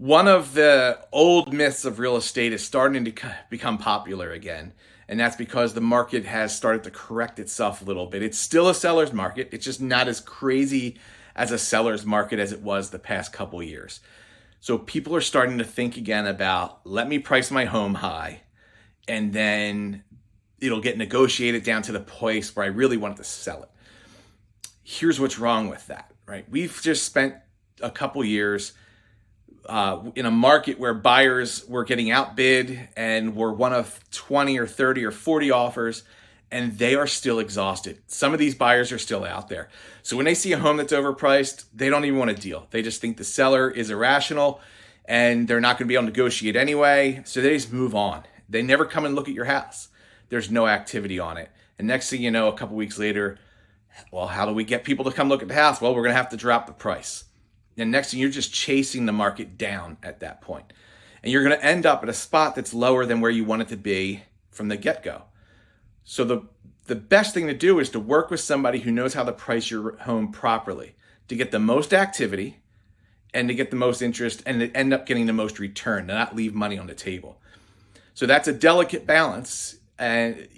One of the old myths of real estate is starting to become popular again. And that's because the market has started to correct itself a little bit. It's still a seller's market. It's just not as crazy as a seller's market as it was the past couple years. So people are starting to think again about, let me price my home high, and then it'll get negotiated down to the place where I really want to sell it. Here's what's wrong with that, right? We've just spent a couple years in a market where buyers were getting outbid and were one of 20 or 30 or 40 offers, and they are still exhausted. Some of these buyers are still out there. So when they see a home that's overpriced, they don't even want to deal. They just think the seller is irrational and they're not going to be able to negotiate anyway. So they just move on. They never come and look at your house. There's no activity on it. And next thing you know, a couple weeks later, well, how do we get people to come look at the house? Well, we're going to have to drop the price. And next thing, you're just chasing the market down at that point. And you're going to end up at a spot that's lower than where you want it to be from the get-go. So the best thing to do is to work with somebody who knows how to price your home properly, to get the most activity and to get the most interest and to end up getting the most return, to not leave money on the table. So that's a delicate balance, and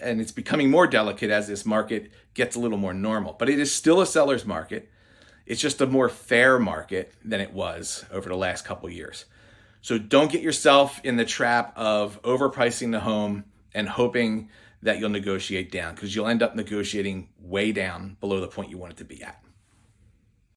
it's becoming more delicate as this market gets a little more normal. But it is still a seller's market. It's just a more fair market than it was over the last couple of years. So don't get yourself in the trap of overpricing the home and hoping that you'll negotiate down, because you'll end up negotiating way down below the point you want it to be at.